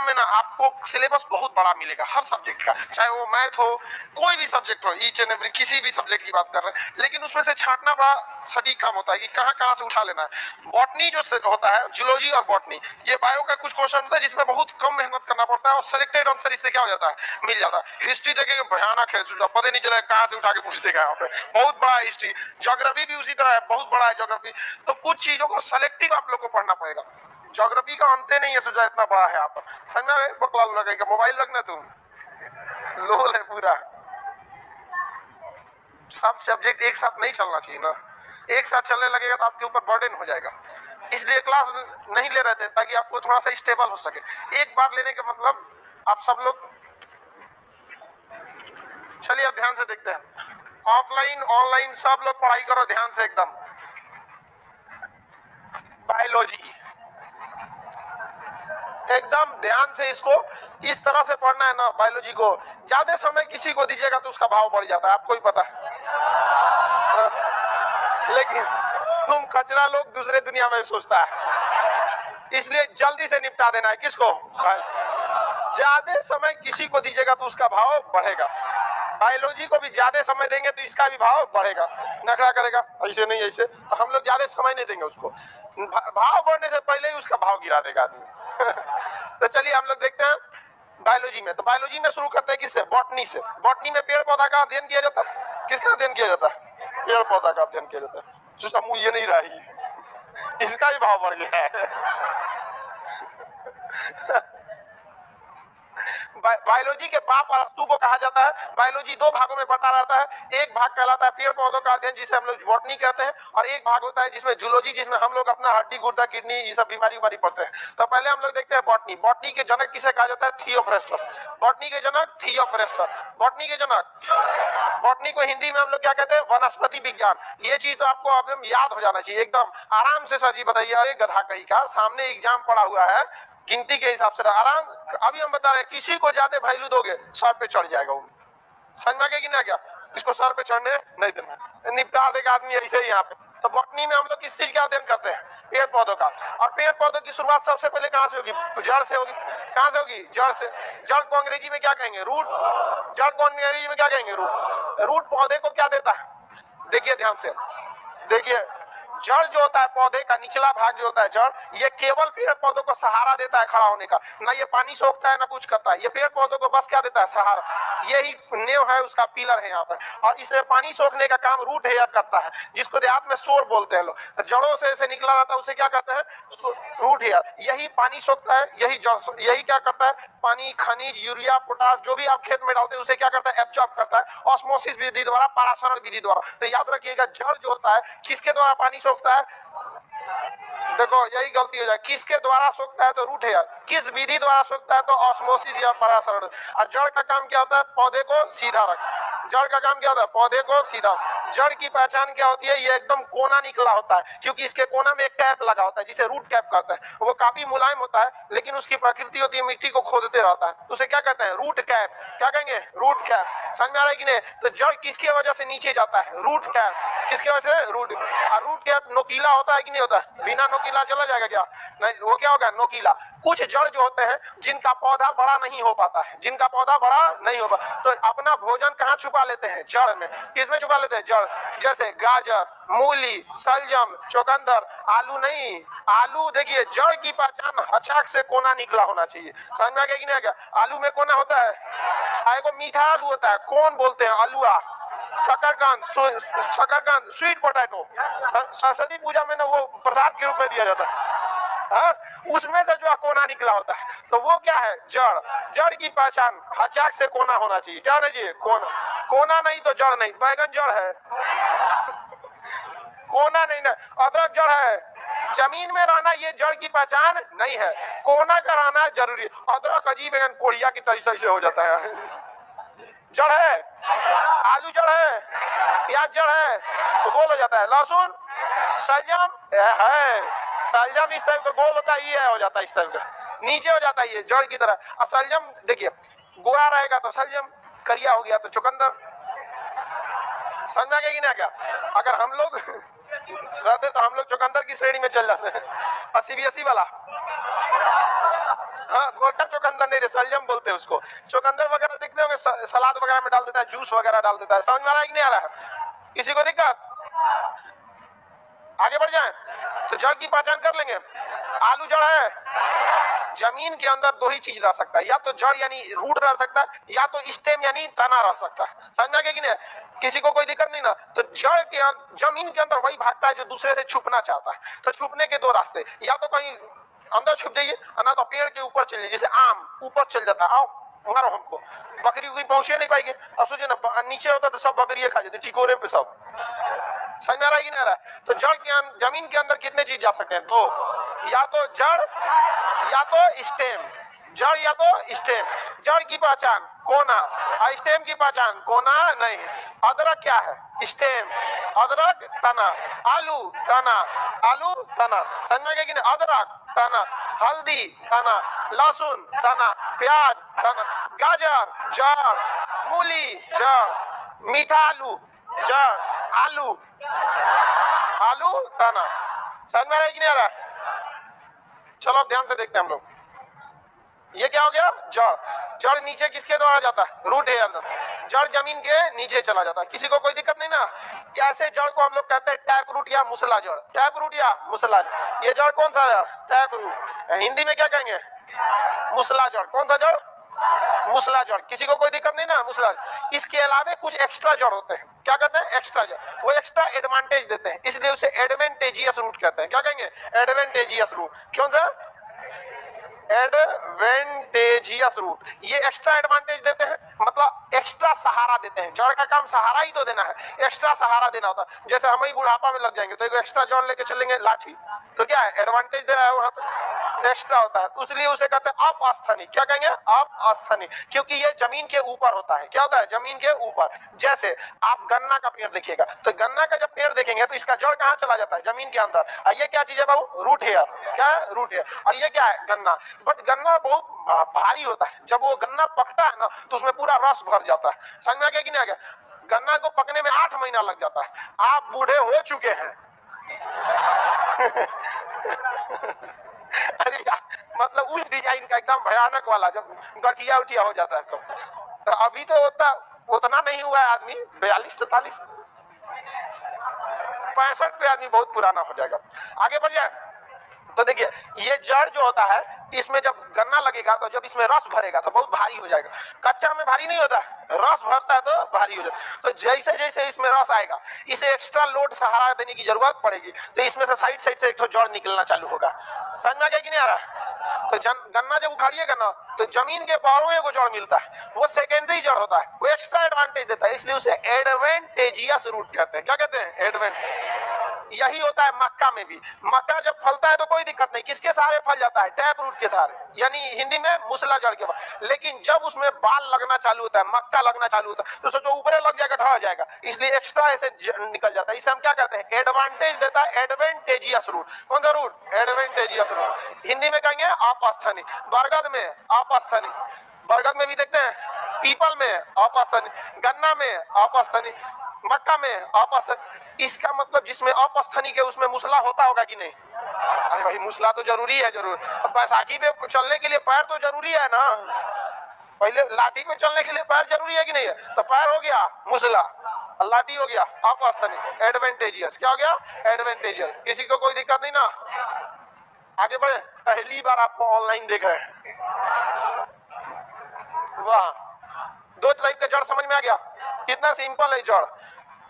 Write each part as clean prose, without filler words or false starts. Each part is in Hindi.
में ना आपको सिलेबस बहुत बड़ा मिलेगा हर सब्जेक्ट का, चाहे वो मैथ हो, कोई भी सब्जेक्ट हो, ईच एंड एवरी किसी भी सब्जेक्ट की बात कर रहे हैं, लेकिन उसमें से छांटना बड़ा सटीक काम होता है कि कहाँ कहाँ से उठा लेना है। बॉटनी जो होता है, जूलॉजी और बॉटनी, ये बायो का कुछ क्वेश्चन होता है जिसमें बहुत कम मेहनत करना पड़ता है और सिलेक्टेड आंसर इससे क्या हो जाता है, मिल जाता है। हिस्ट्री देखेंगे भयानक है, पता नहीं चला कहाँ से उठा के पूछ देगा यहाँ पे, बहुत बड़ा हिस्ट्री। ज्योग्राफी भी उसी तरह है, बहुत बड़ा है ज्योग्राफी। तो कुछ चीजों को सेलेक्टिव आप लोग को पढ़ना पड़ेगा। ज्योग्राफी का अंत नहीं है, सुझाव इतना बड़ा है यहाँ पर। समझ में बकलाल लगेगा, मोबाइल रखना तुम लोल है पूरा। सब सब्जेक्ट एक साथ नहीं चलना चाहिए ना, एक साथ चलने लगेगा तो आपके ऊपर बर्डन हो जाएगा। इसलिए क्लास नहीं ले रहे थे ताकि आपको थोड़ा सा स्टेबल हो सके। एक बार लेने के मतलब आप सब लोग, चलिए अब ध्यान से देखते हैं। ऑफलाइन ऑनलाइन सब लोग पढ़ाई करो ध्यान से एकदम। बायोलॉजी एकदम ध्यान से, इसको इस तरह से पढ़ना है ना। बायोलॉजी को ज्यादा समय किसी को दीजिएगा तो उसका भाव बढ़ जाता है, आपको ही पता है। लेकिन तुम कचरा लोग दूसरे दुनिया में सोचता है, इसलिए जल्दी से निपटा देना है। किसको? ज्यादा समय किसी को दीजिएगा तो उसका भाव बढ़ेगा। बायोलॉजी को भी ज्यादा समय देंगे तो इसका भी भाव बढ़ेगा। नखरा करेगा ऐसे नहीं ऐसे, तो हम लोग ज्यादा समय नहीं देंगे उसको, भाव बढ़ने से पहले ही उसका भाव गिरा देगा आदमी। तो चलिए हम लोग देखते हैं बायोलॉजी में। तो बायोलॉजी में शुरू करते हैं किससे? बॉटनी से। बॉटनी में पेड़ पौधा का अध्ययन किया जाता है। किसका अध्ययन किया जाता है? पेड़ पौधा का अध्ययन किया जाता है। सोचा मुंह ये नहीं रही, इसका भी भाव बढ़ गया है। बायोलॉजी के बाप अरस्तु को कहा जाता है। बायोलॉजी दो भागों में बटा रहता है। एक भाग कहलाता है पेड़ पौधों का अध्ययन, जिसे हम लोग बॉटनी कहते हैं, और एक भाग होता है जिसमें जूलॉजी, जिसमें हम लोग अपना हड्डी गुर्दा किडनी ये सब बीमारी पढ़ते हैं। तो पहले हम लोग देखते हैं बॉटनी। बॉटनी के जनक किसे कहा जाता है? थियोफ्रेस्टस। बॉटनी के जनक थियोफ्रेस्टस। बॉटनी के जनक, बॉटनी को हिंदी में हम लोग क्या कहते हैं? वनस्पति विज्ञान। ये चीज तो आपको एकदम याद हो जाना चाहिए एकदम आराम से। सर जी बताइए, अरे गधा कहीं का सामने एग्जाम पड़ा हुआ है, गिनती के हिसाब से आराम। अभी हम बता रहे हैं किसी को ज्यादा वैल्यू दोगे सर पे चढ़ जाएगा वो। समझ में आ गया क्या? इसको सर पे चढ़ने नहीं देना, निपटा देगा आदमी ऐसे ही यहाँ पे। तो बॉटनी में हम लोग किस चीज का अध्ययन करते हैं? पेड़ पौधों का। और पेड़ पौधों की शुरुआत सबसे पहले कहाँ से होगी? जड़ से होगी। कहाँ से होगी? जड़ से। जड़ को अंग्रेजी में क्या कहेंगे? रूट। जड़ को अंग्रेजी में क्या कहेंगे? रूट। रूट पौधे को क्या देता है? देखिए ध्यान से, देखिए जड़ जो होता है पौधे का निचला भाग जो होता है जड़, ये केवल पेड़ पौधों को सहारा देता है खड़ा होने का। ना ये पानी सोखता है ना कुछ करता है, ये पेड़ पौधों को बस क्या देता है? सहारा। यही नींव है, उसका पिलर है यहाँ पर। और इसमें पानी सोखने का काम रूट हेयर करता है, जिसको देहात में सोर बोलते हैं लोग। जड़ों से ऐसे निकला रहता है उसे क्या कहते हैं? Root hair. यही पानी सोखता है, यही जड़, यही क्या करता है? पानी, खनिज, यूरिया, पोटास जो भी आप खेत में डालते हैं उसे क्या करता है? एब्जॉर्ब करता है ऑस्मोसिस विधि द्वारा, परासरण विधि द्वारा। तो याद रखिएगा जड़ जो होता है किसके द्वारा पानी सोखता है? देखो यही गलती हो जाए, किसके द्वारा सोखता है? तो रूट हेयर। किस विधि द्वारा सोखता है? तो ऑस्मोसिस या परासरण। और जड़ का काम क्या होता है? पौधे को सीधा रख। जड़ का काम क्या होता है? पौधे को सीधा। जड़ की पहचान क्या होती है? ये एकदम कोना निकला होता है, क्योंकि इसके कोना में एक कैप लगा होता है जिसे रूट कैप कहते हैं। वो काफी मुलायम होता है, लेकिन उसकी प्रकृति होती है मिट्टी को खोदते रहता है, उसे क्या कहते हैं? Root cap. क्या कहेंगे? Root cap. समझ में आ रहा है कि नहीं? तो जड़ किसकी वजह से नीचे जाता है? Root cap. किसकी वजह से? रूट। और रूट कैप नोकीला होता है कि नहीं होता है? बिना नोकीला चला जाएगा क्या? नहीं, वो क्या होगा? नोकीला। कुछ जड़ जो होते हैं जिनका पौधा बड़ा नहीं हो पाता है, जिनका पौधा बड़ा नहीं हो पाता, तो अपना भोजन कहाँ छुपा लेते हैं? जड़ में। किसमें छुपा लेते हैं? जड़। जैसे गाजर, मूली, शलजम, चुकंदर। आलू नहीं, आलू देखिए जड़ की पहचान हचाक से कोना निकला होना चाहिए। समझ में आ गया कि नहीं आ गया? आलू में कोना होता है, एगो मीठा आलू होता है, कौन बोलते हैं? आलूआ। शकरकंद, शकरकंद, स्वीट पोटैटो सरस्वती पूजा में ना वो प्रसाद के रूप में दिया जाता है। हाँ? उसमें से जो कोना निकला होता है, तो वो क्या है? जड़। जड़ की पहचान हचाक से कोना होना चाहिए। क्या होना चाहिए? कोना। कोना नहीं तो जड़ नहीं। बैगन जड़ है, कोना नहीं ना। अदरक जड़ है, जमीन में रहना ये जड़ की पहचान नहीं है, कोना का रहना जरूरी है। अदरक अजीब है, कोढ़िया की तरीके से हो जाता है। जड़ है, आलू जड़ है, प्याज जड़ है तो गोल हो जाता है। लहसुन, सलजम है, सलजम इस टाइप का गोल होता है, ये हो जाता है इस टाइप का, नीचे हो जाता है ये जड़ की तरह। और सलजम देखिए गोरा रहेगा तो सलजम, करिया हो गया तो चुकंदर। समझ में आ गया कि नहीं? क्या अगर हम लोग रहते तो हम लोग चुकंदर की श्रेणी में चल जाते हैं। और सीबीएसई वाला हाँ, गोटा चुकंदर नहीं, सलजम बोलते हैं उसको। चुकंदर वगैरह देखते होंगे, सलाद वगैरह में डाल देता है, जूस वगैरह डाल देता है। समझ में आ रहा है कि नहीं आ रहा है? किसी को दिक्कत? आगे बढ़ जाए तो जड़ की पहचान कर लेंगे। आलू जड़ है। जमीन के अंदर दो ही चीज रह सकता है, या तो जड़ यानी रूट रह सकता है, या तो स्टेम यानी तना रह सकता है। समझ में आ गया कि नहीं? किसी को कोई दिक्कत नहीं ना? तो जड़ के जमीन के अंदर वही भागता है जो दूसरे से छुपना चाहता है। तो छुपने के दो रास्ते, या तो कहीं अंदर छुप जाइए, ना तो पेड़ के ऊपर चल जाइए। जैसे आम ऊपर चल जाता है, आओ मारो हमको, बकरी उकरी पहुंचे नहीं पाएगी। अब सोचिए ना, नीचे होता तो सब बकरी खा जाती, टिकोरे पे सब। समझ में आ रहा है कि नहीं आ रहा है? तो जड़ के जमीन के अंदर कितने चीज जा सकते हैं? तो या तो जड़ या तो स्टेम। जड़ या तो स्टेम। जड़ की पहचान कोना, स्टेम की पहचान कोना नहीं। अदरक क्या है? स्टेम। अदरक तना। आलू तना। आलू तना। समझ में गया कि नहीं? अदरक तना, हल्दी तना, लहसुन तना, प्याज तना, गाजर जड़, मूली जड़, मीठा आलू जड़, आलू आलू तना। समझ में आ रहा है कि नहीं आ रहा? चलो ध्यान से देखते हैं हम लोग। ये क्या हो गया? जड़। जड़ नीचे किसके द्वारा जाता है? Root hair. जड़ जमीन के नीचे चला जाता है। किसी को कोई दिक्कत नहीं ना? ऐसे जड़ को हम लोग कहते हैं टैप रूट या मुसला जड़। टैप रूट या मुसला जड़। ये जड़ कौन सा जड़? Tap root. हिंदी में क्या कहेंगे? मुसला जड़। कौन सा जड़? मुसला जड़। किसी को कोई दिक्कत नहीं ना? मुसला। इसके अलावा कुछ एक्स्ट्रा जड़ होते हैं, क्या कहते हैं? एक्स्ट्रा जड़। वो एक्स्ट्रा एडवांटेज देते हैं, इसलिए उसे एडवांटेजियस रूट कहते हैं। क्या कहेंगे? Advantageous root. कौन सा? Advantageous root. ये एक्स्ट्रा एडवांटेज देते हैं, मतलब एक्स्ट्रा सहारा देते हैं। जड़ का काम सहारा ही तो देना है, एक्स्ट्रा सहारा देना होता है। जैसे हम ही बुढ़ापा में लग जाएंगे तो एक एक्स्ट्रा जड़ लेके चलेंगे, लाठी, तो क्या है? एडवांटेज दे रहा है, वहां पे एक्स्ट्रा होता है, तो इसलिए उसे कहते हैं अपस्थानी। क्या कहेंगे? अपस्थानी, क्योंकि ये जमीन के ऊपर होता है। क्या होता है? जमीन के ऊपर। जैसे आप गन्ना का पेड़ देखिएगा, तो गन्ना का जब पेड़ देखेंगे तो इसका जड़ कहाँ चला जाता है? जमीन के अंदर। और ये क्या चीज है बाबू? Root hair. क्या है? Root hair. और ये क्या है? गन्ना। बट गन्ना बहुत भारी होता है, जब वो गन्ना पकता है ना तो उसमें पूरा रस भर जाता है। समझ में आ गया कि नहीं आ गया? गन्ना को पकने में 8 महीना लग जाता है। आप बूढ़े हो चुके हैं। अरे यार, मतलब उस डिजाइन का एकदम भयानक वाला, जब गठिया उठिया हो जाता है तो अभी तो उतना नहीं हुआ है आदमी, 42-43 65 पे आदमी बहुत पुराना हो जाएगा। आगे बढ़ जाए तो देखिए, ये जड़ जो होता है, इसमें जब गन्ना लगेगा तो जब इसमें रस भरेगा तो बहुत भारी हो जाएगा। कच्चा में भारी नहीं होता, रस भरता है तो भारी हो जाएगा। तो जैसे जैसे इसमें रस आएगा, इसे एक्स्ट्रा लोड सहारा देने की जरूरत पड़ेगी, तो इसमें से साइड साइड से एक जड़ निकलना चालू होगा। समझ में आ गया कि नहीं आ रहा? तो गन्ना जब उखाड़िएगा ना तो जमीन के पारों को जड़ मिलता है, वो सेकेंडरी जड़ होता है, वो एक्स्ट्रा एडवांटेज देता है, इसलिए उसे एडवांटेजियस रूट कहते हैं। क्या कहते हैं? एडवांटेज। यही होता है मक्का में भी। मक्का जब फलता है तो कोई दिक्कत नहीं, किसके सहारे फल जाता है? टैप रूट के सहारे, यानी हिंदी में मुसला जड़ के बाद। लेकिन जब उसमें बाल लगना चालू होता है, मक्का लगना चालू होता है, तो सोचो ऊपर लग जाएगा, ढह जाएगा, इसलिए एक्स्ट्रा ऐसे निकल जाता है। इसे हम क्या कहते हैं? एडवांटेज देता है, एडवांटेजियस रूट। कौन सा रूट? Advantageous root. हिंदी में कहेंगे अपस्थानी। बरगद में अपस्थानी। बरगद में भी देखते हैं, पीपल में अपस्थानी, गन्ना में अपस्थानी, मक्का में अपस्थानी। इसका मतलब जिसमें अपस्थानी के उसमें मुसला होता होगा कि नहीं? अरे भाई, मुसला तो जरूरी है, जरूर। अब बैसाखी पे चलने के लिए पैर तो जरूरी है ना। पहले लाठी पे चलने के लिए पैर जरूरी है कि नहीं है? तो पैर हो गया मुसला, लाठी हो गया अपस्थानी। एडवांटेजियस। क्या हो गया? एडवांटेजियस। किसी को कोई दिक्कत नहीं ना? आगे बढ़े। पहली बार आपको ऑनलाइन देख रहे हैं, वाह। दो टाइप का जड़ समझ में आ गया? कितना सिंपल है जड़।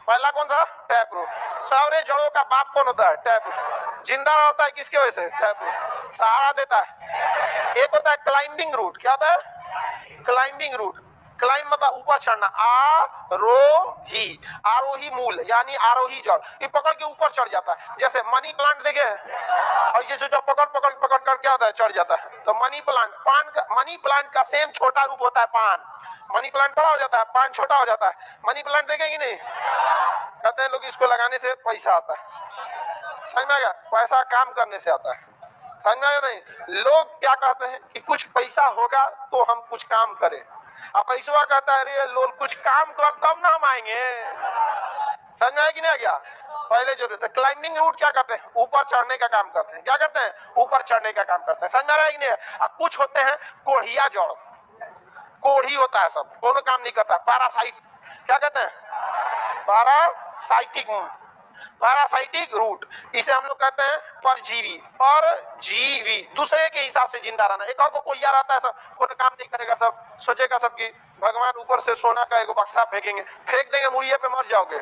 पहला कौन सा? Tap root. सारे जड़ों का बाप कौन होता है? Tap root. जिंदा रहता है किसके वजह से? Tap root. सहारा देता है। एक होता है क्लाइंबिंग रूट। क्या होता है? Climbing root. क्लाइंब मतलब ऊपर चढ़ना। आरोही। आरोही मूल यानी आरोही जड़, ये पकड़ के ऊपर चढ़ जाता है। जैसे मनी प्लांट देखे, और ये जो पकड़ पकड़ पकड़ कर क्या होता है? चढ़ जाता है। तो मनी प्लांट, पान का, मनी प्लांट का सेम छोटा रूप होता है पान। मनी प्लांट बड़ा हो जाता है, पान छोटा हो जाता है। मनी प्लांट देखेंगे नहीं? कहते हैं लोग इसको लगाने से पैसा आता है। समझ में आ गया? पैसा काम करने से आता है। समझ में आया नहीं? लोग क्या कहते हैं कि कुछ पैसा होगा तो हम कुछ काम करें। अब पैसा कहता है, अरे लोग कुछ काम कर तब ना हम आएंगे। समझ में आया कि नहीं आ गया? पहले जरूरत है। क्लाइंबिंग रूट क्या करते हैं? ऊपर चढ़ने का काम करते हैं। क्या करते हैं? ऊपर चढ़ने का काम करते हैं। समझ में आ रहा है कि नहीं? अब कुछ होते हैं कोढ़िया जड़, कोढ़ी होता है, सब दोनों काम नहीं करता। पैरासाइट, क्या कहते हैं? पैरासाइटिक, पैरासाइटिक रूट, इसे हम लोग कहते हैं परजीवी। परजीवी दूसरे के हिसाब से जिंदा रहना। एक और को कोई रहता है, सब कोई काम नहीं करेगा, सब सोचेगा सब कि भगवान ऊपर से सोना का एक बक्सा फेंकेंगे, फेंक देंगे मुड़िए पे, मर जाओगे।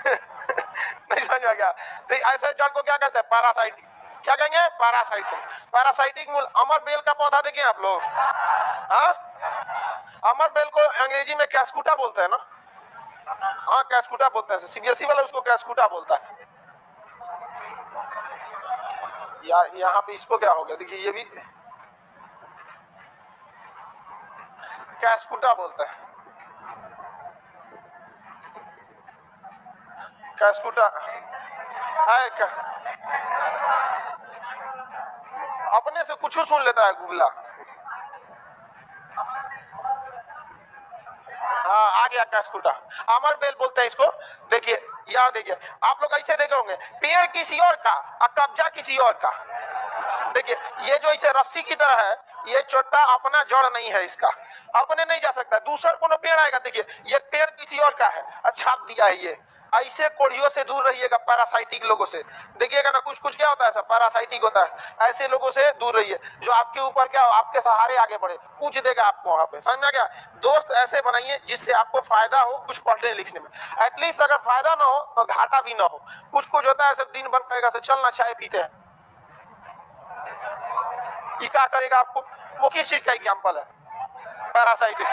नहीं समझ में गया? तो ऐसे जड़ को क्या कहते हैं? पैरासाइटिक। क्या कहेंगे? पैरासाइटिक। पैरासाइटिक मूल। अमर बेल का पौधा देखिए आप लोग, हाँ, अमर बेल को अंग्रेजी में कैस्कुटा बोलते हैं ना? हाँ, कैस्कुटा बोलते हैं। सीबीएसई वाला उसको कैस्कुटा बोलता है। यार यहाँ पे इसको क्या हो गया? देखिए ये भी कैस्कुटा बोलता है, कैस्कुटा है क्या? अपने से कुछ सुन लेता है गुगला। हाँ आ गया कैस्कुटा, अमर बेल बोलते हैं इसको। देखिए यहाँ देखिए, आप लोग ऐसे देखे होंगे, पेड़ किसी और का और कब्जा किसी और का। देखिए ये जो इसे रस्सी की तरह है, ये छोटा अपना जड़ नहीं है, इसका अपने नहीं जा सकता। दूसरा कोनो पेड़ आएगा, देखिए ये पेड़ किसी और का है, अच्छा दिया है ये। ऐसे कोढ़ियों से दूर रहिएगा, पैरासाइटिक लोगों से। देखिएगा ना, कुछ कुछ क्या होता है, सब पैरासाइटिक होता है। ऐसे लोगों से दूर रहिए जो आपके ऊपर क्या हो, आपके सहारे आगे बढ़े, कुछ देगा आपको वहां पे। समझ में क्या? दोस्त ऐसे बनाइए जिससे आपको फायदा हो कुछ पढ़ने लिखने में। एटलीस्ट अगर फायदा ना हो तो घाटा भी ना हो। कुछ कुछ होता है सब दिन भर कहेगा से चलना चाय पीते हैं, ये क्या करेगा आपको? वो किस चीज का एग्जाम्पल है? पैरासाइटिक।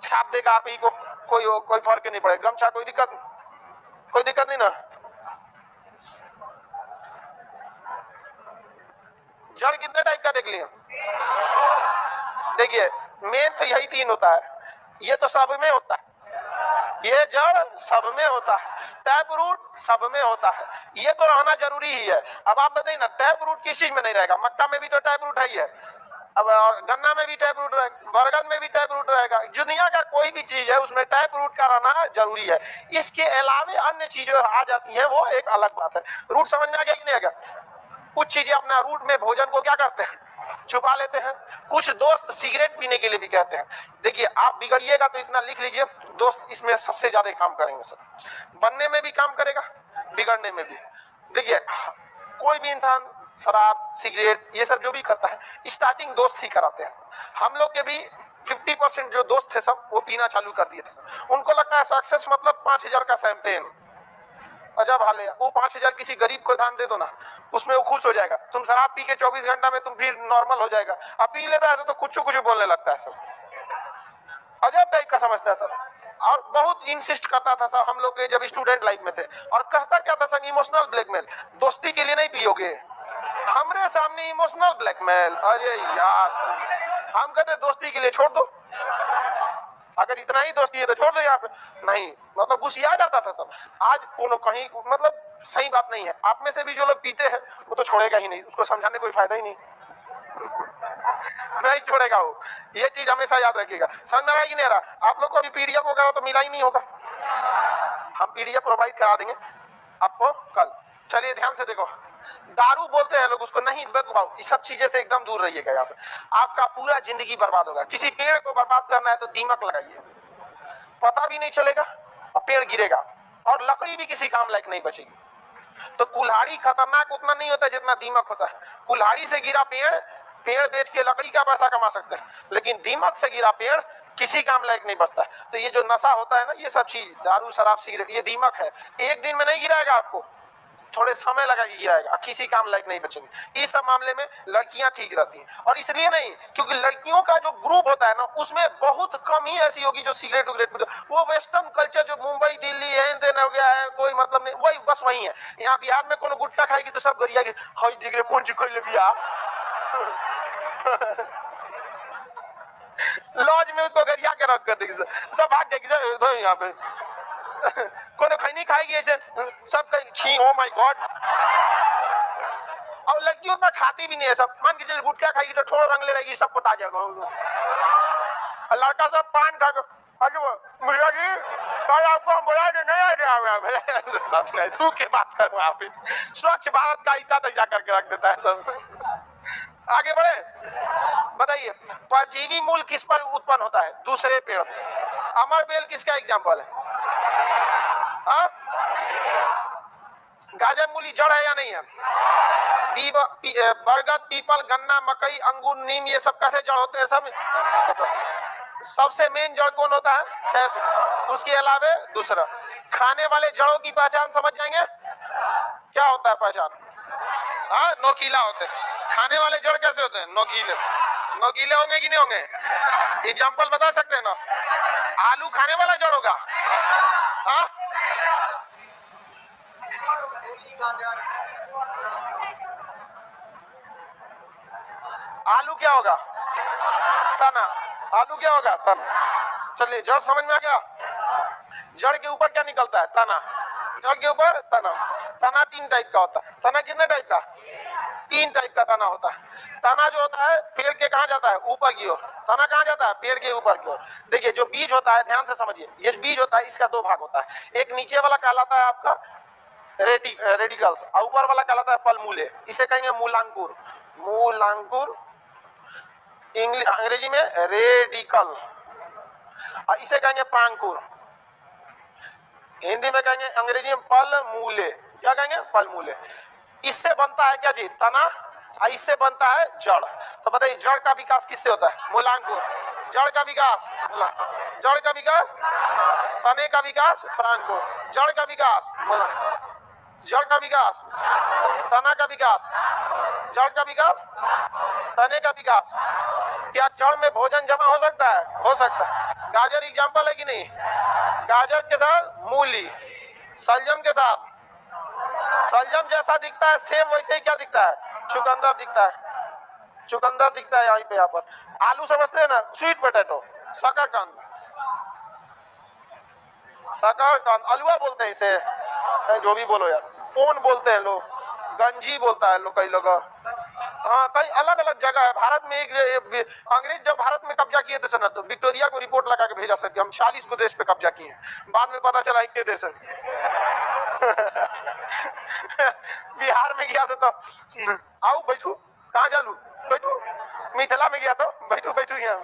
छाप देगा आप ही को, कोई फर्क नहीं पड़ेगा। गमछा कोई दिक्कत नहीं ना। जड़ कितने टाइप का देख लिया? देखिए मेन तो यही तीन होता है, ये तो सब में होता है, ये जड़ सब में होता है, टैप रूट सब में होता है, ये तो रहना जरूरी ही है। अब आप बताइए ना, टैप रूट किस चीज में नहीं रहेगा? मक्का में भी तो टैप रूट है ही है, अब गन्ना में भी टैप रूट रहेगा, बरगद में भी टैप रूट रहेगा। दुनिया का कोई भी चीज है उसमें टैप रूट का रहना जरूरी है। इसके अलावे अन्य चीजें आ जाती हैं, वो एक अलग बात है। रूट समझ में आ गया कि नहीं आ गया? कुछ चीजें अपना रूट में भोजन को क्या करते हैं? छुपा लेते हैं। कुछ दोस्त सिगरेट पीने के लिए भी कहते हैं। देखिए आप बिगड़िएगा तो इतना लिख लीजिए, दोस्त इसमें सबसे ज्यादा काम करेंगे सर। बनने में भी काम करेगा, बिगड़ने में भी। देखिए कोई भी इंसान शराब सिगरेट ये सब जो भी करता है, स्टार्टिंग दोस्त ही कराते हैं। हम लोग के भी 50% जो दोस्त थे सब वो पीना चालू कर दिए थे। उनको लगता है सक्सेस मतलब 5,000 का शैंपेन। अजब हाल है। वो 5,000 किसी गरीब को दान दे दो ना, उसमें वो खुश हो जाएगा। तुम शराब पी के 24 घंटा में तुम फिर नॉर्मल हो जाएगा। अब पी लेता है तो कुछ कुछ बोलने लगता है सब, अजब टाइप का समझता है सर। और बहुत इंसिस्ट करता था सर हम लोग के जब स्टूडेंट लाइफ में थे। और कहता क्या था सर, इमोशनल ब्लैकमेल, दोस्ती के लिए नहीं पियोगे। हमरे सामने इमोशनल ब्लैकमेल, अरे यार हम कहते दोस्ती के लिए छोड़ दो, अगर इतना ही दोस्ती है तो छोड़ दो यहाँ पे। नहीं मतलब गुस्सा जाता था सब। आज कोनो कहीं मतलब सही बात नहीं है। आप में से भी जो लोग पीते हैं वो तो छोड़ेगा ही नहीं, उसको समझाने कोई फायदा ही नहीं। नहीं छोड़ेगा वो, ये चीज हमेशा याद रखिएगा। समझ में आया कि नहीं रहा? आप लोग को अभी पीडीएफ होगा तो मिला ही नहीं होगा, हम पीडीएफ प्रोवाइड करा देंगे आपको कल। चलिए ध्यान से देखो, दारू बोलते हैं लोग उसको, नहीं बकवाओ, इस सब चीजें से एकदम दूर रहिएगा। यहाँ पे आपका पूरा जिंदगी बर्बाद होगा। किसी पेड़ को बर्बाद करना है तो दीमक लगाइए, पता भी नहीं चलेगा और पेड़ गिरेगा और लकड़ी भी किसी काम लायक नहीं बचेगी। तो कुल्हाड़ी खतरनाक उतना नहीं होता जितना दीमक होता है। कुल्हाड़ी से गिरा पेड़ बेच के लकड़ी का पैसा कमा सकते हैं, लेकिन दीमक से गिरा पेड़ किसी काम लायक नहीं बचता। तो ये जो नशा होता है ना, ये सब चीज दारू शराब सिगरेट, ये दीमक है। एक दिन में नहीं गिराएगा आपको, थोड़े समय लगा के गिराएगा, किसी काम लायक नहीं बचेंगे। इस सब मामले में लड़कियां ठीक रहती हैं। और इसलिए नहीं क्योंकि लड़कियों का जो ग्रुप होता है ना, उसमें बहुत कम ही ऐसी होगी जो सिगरेट उगरेट। वो वेस्टर्न कल्चर जो मुंबई दिल्ली है हो गया है, कोई मतलब नहीं, वही बस वही है। यहाँ बिहार में कोनो गुट्टा खाएगी तो सब गरिया के कौन सी खोल लिया लॉज में उसको गरिया के रख कर देगी, सब भाग जाएगी यहाँ पे कोई खैनी खाएगी ऐसे सब छी, ओ माय गॉड। और लड़की उतना खाती भी नहीं है सब, मान के गुटखा खाएगी तो छोड़ रंग ले रहेगी, सब पता जाएगा। लड़का सब पान खा अरे मुर्गा जी कल आपको हम बुला के नहीं आए तू के बात कर वहां पे स्वच्छ भारत का ऐसा तैसा करके रख देता है सब। आगे बढ़े, बताइए परजीवी मूल किस पर उत्पन्न होता है? दूसरे पेड़। अमर बेल किसका एग्जाम्पल है? हाँ? गाजर मूली जड़ है या नहीं है? बरगद, पीपल, गन्ना, मकई, अंगूर, नीम, ये सब कैसे जड़ होते हैं? सब सबसे मेन जड़ कौन होता है? उसके अलावे दूसरा। खाने वाले जड़ों की पहचान समझ जाएंगे क्या होता है पहचान? हाँ, नोकीला होते हैं। खाने वाले जड़ कैसे होते हैं? नोकीले। नोकीले होंगे कि नहीं होंगे? एग्जाम्पल बता सकते हैं ना? आलू खाने वाला जड़ होगा? हाँ? आलू क्या होगा? तना। आलू क्या होगा? तना। चलिए जड़ समझ में आ गया। जड़ के ऊपर क्या निकलता है? तना। जड़ के ऊपर तना। तना 3 टाइप का होता है। तना कितने टाइप का? 3 टाइप का तना होता है। तना जो होता है पेड़ के कहाँ जाता है? ऊपर की ओर। तना कहाँ जाता है? पेड़ के ऊपर की ओर। देखिए जो बीज होता है, ध्यान से समझिए, ये बीज होता है इसका 2 भाग होता है। एक नीचे वाला कहलाता है आपका रेडिकल्स, और ऊपर वाला कहलाता है पलमूले। इसे कहेंगे मूलांकुर। मूलांकुर इंग्लिश अंग्रेजी में रेडिकल, और इसे कहेंगे पांकुर। हिंदी में कहेंगे, अंग्रेजी में पल मूले। क्या कहेंगे? पल मूले। इससे बनता है क्या जी? तना। और इससे बनता है जड़। तो बताइए जड़ का विकास किससे होता है? मूलांकुर। जड़ का विकास, जड़ का विकास, तने का विकास प्रांकुर। जड़ का विकास, जड़ का विकास, तना का विकास, जड़ का विकास, तने का विकास। क्या जड़ में भोजन जमा हो सकता है? हो सकता है। गाजर एग्जाम्पल है कि नहीं? गाजर के साथ मूली, सलजम के साथ, सलजम जैसा दिखता है सेम वैसे ही क्या दिखता है? चुकंदर दिखता है। चुकंदर दिखता है यहाँ पे। यहाँ पर आलू समझते हैं ना? स्वीट पोटैटो, शकरकंद। शकरकंद अलुआ बोलते हैं इसे, जो भी बोलो यार। कौन बोलते हैं लोग? गंजी बोलता है लोग, कई लोग। हाँ, कई अलग अलग जगह है भारत में। एक अंग्रेज जब भारत में कब्जा किए थे ना, तो विक्टोरिया को रिपोर्ट लगा के भेजा सकते हम 40 को देश पे कब्जा किए। बाद में पता चला एक देश है। बिहार में गया तो आओ बैठू, कहाँ जालू बैठू। मिथिला में गया तो बैठू बैठू यहाँ।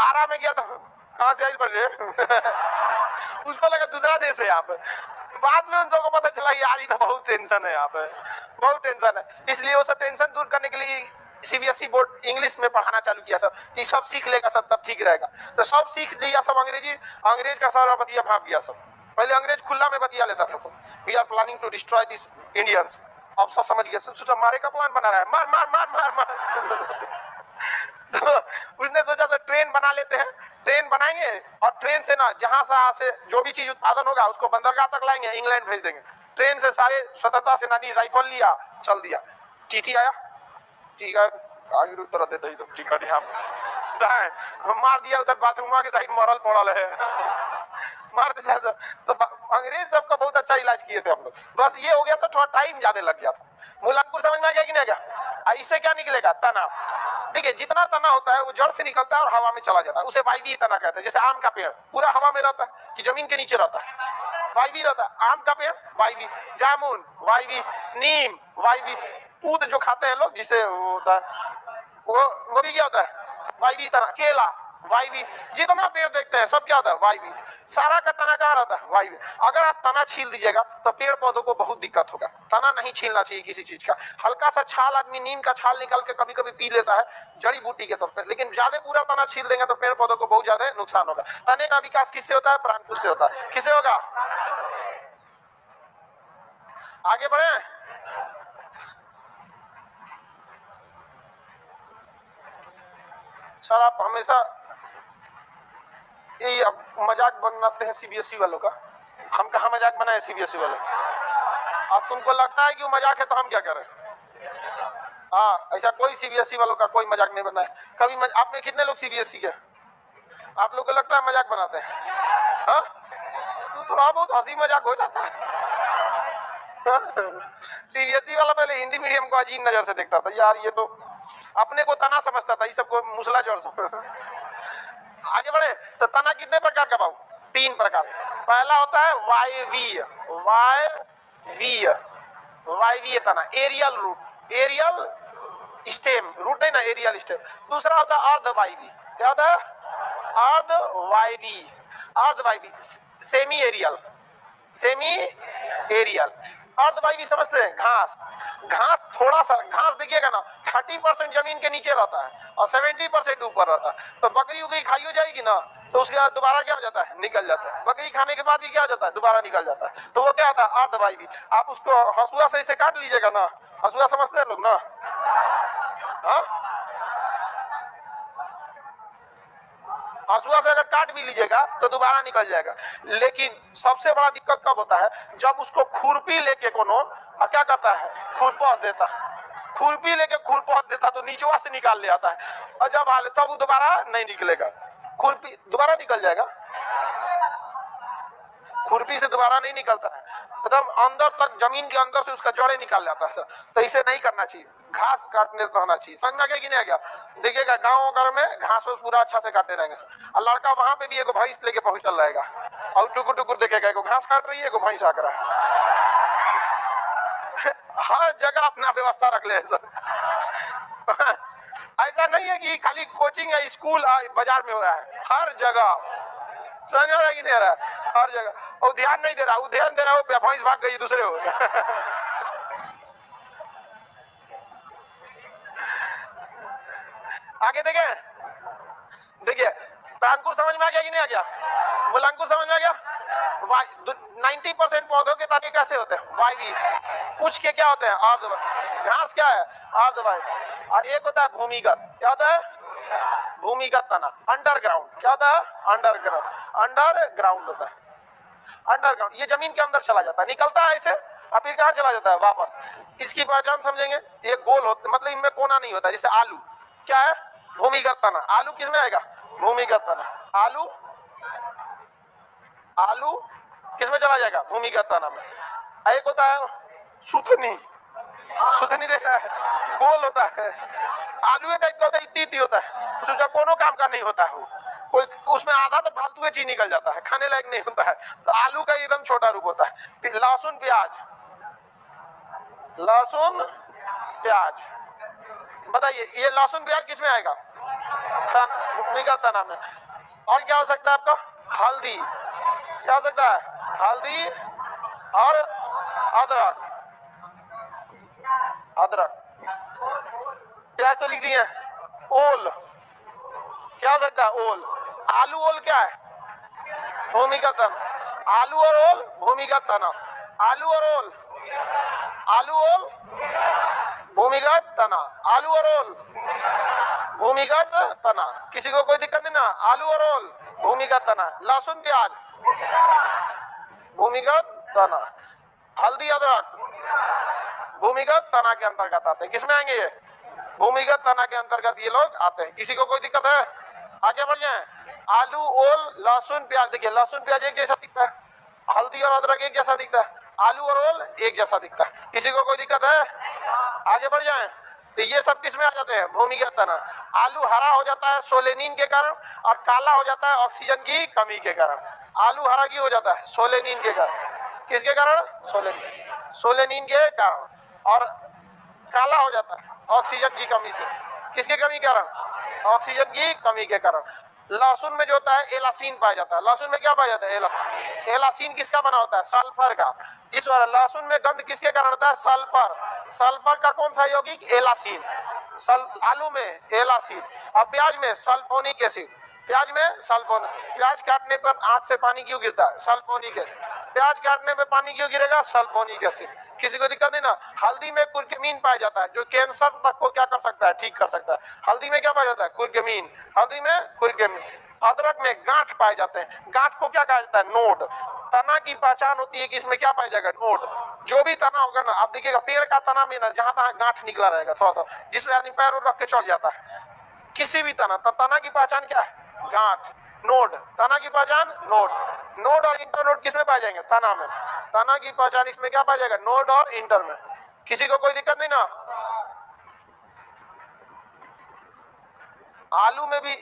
आरा में गया तो कहाँ से आई पड़ उसको लगा दूसरा देश है यहाँ पे। बाद में उन सबको पता चला यार ये तो बहुत टेंशन है यहाँ पे, बहुत टेंशन है। इसलिए वो सब टेंशन दूर करने के लिए सीबीएसई बोर्ड इंग्लिश में पढ़ाना चालू किया सब, कि सब सीख लेगा सब तब ठीक रहेगा। तो सब सीख लिया सब अंग्रेजी, अंग्रेज का सारा बतिया भाग गया सब। पहले अंग्रेज खुला में बतिया लेता था सब, we are planning to destroy this Indians. अब सब समझ गया, सब सोचा मारे का प्लान बना रहा है, मार मार मार मार मार। तो उसने सोचा तो ट्रेन बना लेते हैं, ट्रेन बनाएंगे और ट्रेन से ना जहां से जो भी चीज उत्पादन होगा उसको बंदरगाह तक लाएंगे, इंग्लैंड भेज देंगे। ट्रेन से सारे स्वतंत्रता सेनानी राइफल लिया, चल दिया। टीटी आया, टिकट आगे रुक तरह देते ही तो टिकट यहाँ मार दिया, उधर बाथरूम के साइड मरल पड़ल है। मार दिया तो अंग्रेज सबका बहुत अच्छा इलाज किए थे हम लोग। बस ये हो गया तो थोड़ा टाइम ज्यादा लग गया था। मूलांकुर समझ में आ गया कि नहीं गया? इससे क्या निकलेगा? तना। देखिए जितना तना होता है वो जड़ से निकलता है और हवा में चला जाता है, उसे वायवीय तना कहते हैं। जैसे आम का पेड़ पूरा हवा में रहता है कि जमीन के नीचे रहता है, वायवीय रहता है। आम का पेड़ वायवीय, जामुन वायवीय, नीम वायवीय, ऊद जो खाते हैं लोग जिसे होता है वो भी क्या होता है? वायवीय तना। केला वायवीय, जितना पेड़ देखते हैं सब क्या होता है? वायवीय। सारा का तना कहाँ रहता है? वायवीय। अगर आप तना छील दीजिएगा तो पेड़ पौधों को बहुत दिक्कत होगा। तना नहीं छीलना चाहिए किसी चीज का। हल्का सा छाल, आदमी नीम का छाल निकाल के कभी कभी पी लेता है जड़ी बूटी के तौर पर, लेकिन ज्यादा पूरा तना छील देंगे तो पेड़ पौधों को बहुत ज्यादा नुकसान होगा। तने का विकास किससे होता है? प्राणपुर से होता है। किससे होगा? आगे बढ़े। सर आप हमेशा ये मजाक बनाते हैं सीबीएसई वालों का। हम कहाँ मजाक बनाए सीबीएसई वाले? अब तुमको लगता है कि वो मजाक है तो हम क्या करें? हाँ, ऐसा कोई सीबीएसई वालों का कोई मजाक नहीं बनाया कभी। आप में कितने लोग सीबीएसई के? आप लोग को लगता है मजाक बनाते हैं? हाँ, तो थोड़ा बहुत हंसी मजाक हो जाता है। सीबीएसई वाला पहले हिंदी मीडियम को अजीब नजर से देखता था, यार ये तो अपने को तना समझता था, ये सबको मुसला जड़ आगे बढ़े तो तना कितने प्रकार का बाबू? 3 प्रकार। पहला होता है वायवीय, वायवीय, वायवीय तना, aerial root, aerial stem, root नहीं ना, एरियल स्टेम। दूसरा होता है अर्धवायवी, क्या होता है? अर्धवायवी, अर्धवायवी, सेमी एरियल, सेमी एरियल। अर्धवायवी समझते हैं? घास, घास थोड़ा सा घास देखिएगा ना 30% जमीन के नीचे रहता है और 70% ऊपर रहता है। तो बकरी उकरी खाई हो जाएगी ना तो उसके बाद दोबारा क्या हो जाता है? निकल जाता है। बकरी खाने के बाद भी क्या हो जाता है? दोबारा निकल जाता है। तो वो क्या होता है? अर्धवायवी। आप उसको हसुआ से इसे काट लीजिएगा ना, हसुआ समझते हैं लोग ना? हाँ, हसुआ से अगर काट भी लीजिएगा तो दोबारा निकल जाएगा। लेकिन सबसे बड़ा दिक्कत कब होता है? जब उसको खुरपी लेके कोनो क्या करता है? खुरपस देता है। खुरपी लेके खुरपस देता तो नीचवा से निकाल ले आता है और जब हाल तब वो दोबारा नहीं निकलेगा। खुरपी दोबारा निकल जाएगा, खुरपी से दोबारा नहीं निकलता है, एकदम अंदर तक जमीन के अंदर से उसका जड़े निकाल जाता है। तो इसे नहीं करना चाहिए, घास काटने रहना चाहिए। समझ में आ गया कि नहीं आ गया? देखिएगा गाँव घर में घास पूरा अच्छा से काटे रहेंगे और लड़का वहां पे भी एगो भैंस लेके पहुंचल रहेगा और टुकुर टुकुर देखेगा, एगो घास काट रही है, एगो भैंस आकर हर जगह अपना व्यवस्था रख ले सर। ऐसा नहीं है कि खाली कोचिंग या स्कूल बाजार में हो रहा है, हर जगह। समझ रहा है कि नहीं रहा है? हर जगह। और ध्यान नहीं दे रहा, वो ध्यान दे रहा है, भैंस भाग गई दूसरे हो। आगे देखे, देखिए प्रांकुर समझ में आ गया कि नहीं आ गया? मूलांकुर समझ में आ गया? 90% पौधों के तने कैसे होते हैं? वायवी। कुछ के क्या होते हैं? अर्धवायवी। घास क्या है? अर्धवायवी। और एक होता है भूमिगत, क्या होता है? भूमिगत तना, अंडरग्राउंड। क्या होता है? अंडरग्राउंड, अंडरग्राउंड होता है। अंडरग्राउंड ये जमीन के अंदर चला जाता है, निकलता है ऐसे और फिर कहाँ चला जाता है? वापस। इसकी पहचान समझेंगे, ये गोल होता मतलब इनमें कोना नहीं होता। जैसे आलू क्या है? भूमिगत तना। आलू किस में आएगा? भूमिगत तना। आलू, आलू किस में चला जाएगा? भूमिगत तना में। एक होता है सुथनी, सुथनी देखा है? गोल होता है, आलू टाइप का होता है, इतनी होता है, उसका कोनो काम का नहीं होता है। कोई उसमें आधा तो फालतू चीज निकल जाता है, खाने लायक नहीं होता है। तो आलू का एकदम छोटा रूप होता है। लहसुन प्याज, लहसुन प्याज, बताइए ये लहसुन प्याज किस में आएगा? भूमिगत तना में। और क्या हो सकता है आपका? हल्दी, क्या हो सकता है? हल्दी और अदरक, अदरक। प्याज तो लिख दिए। ओल, क्या हो सकता है? ओल। आलू ओल क्या है? भूमिगत तना। आलू और ओल भूमिगत तना। आलू और ओल, आलू ओल भूमिगत तना। आलू और ओल भूमिगत तना। किसी को कोई दिक्कत नहीं ना? आलू और ओल भूमिगत तना। लहसुन प्याज भूमिगत तना। हल्दी अदरक भूमिगत तना के अंतर्गत आते हैं। किसमें आएंगे ये? भूमिगत तना के अंतर्गत ये लोग आते हैं। किसी को कोई दिक्कत है? आगे बढ़ जाए। आलू ओल लहसुन प्याज, देखिए लहसुन प्याज एक जैसा दिखता है, हल्दी और अदरक एक जैसा दिखता है, आलू और ओल एक जैसा दिखता है। किसी को कोई दिक्कत है? आगे बढ़ जाए। तो ये सब किस में आ जाते हैं? भूमिगत तना। आलू हरा हो जाता है सोलेनिन के कारण और काला हो जाता है ऑक्सीजन की कमी के कारण। आलू हरा क्यों हो जाता है? सोलेनिन के कारण। किसके कारण? सोलेनिन, सोलेनिन के कारण। और काला हो जाता है ऑक्सीजन की कमी से। किसकी कमी के कारण? ऑक्सीजन की कमी के कारण। लहसुन में जो होता है एलासीन पाया जाता है। लहसुन में क्या पाया जाता है? एलासीन किसका बना होता है? सल्फर का। इस बार लहसुन में गंध किसके कारण होता है? सल्फर। सल्फर का कौन सा यौगिक? एलासीन। आलू में एलासीन और प्याज में सल्फोनिक एसिड। प्याज में सल्फोनिक। प्याज काटने पर आंख से पानी क्यों गिरता है? Sulphonic acid. प्याज काटने पे पानी क्यों गिरेगा? Sulphonic acid. किसी को दिक्कत नहीं ना? हल्दी में कुर्कुमिन पाया जाता है जो कैंसर तक को क्या कर सकता है? ठीक कर सकता है। हल्दी में क्या पाया जाता है? कुर्कुमिन। हल्दी में कुर्कुमिन। अदरक में गांठ पाए जाते हैं। गांठ को क्या कहा जाता है? नोड। तना की पहचान होती है कि इसमें क्या पाया जाएगा? नोड। जो भी तना होगा ना, आप देखिएगा पेड़ का तना में ना जहां तहां गांठ निकला रहेगा थोड़ा थोड़ा, जिसमें आदमी पैर रख के चढ़ जाता है। किसी भी तना, तना की पहचान क्या है? गांठ। नोड, तना की पहचान नोड। नोड और इंटरनोड किसमें पाए जाएंगे? तना में। तना की पहचान इसमें क्या पाया जाएगा? नोड और इंटर में। किसी को कोई दिक्कत नहीं ना? आलू में भी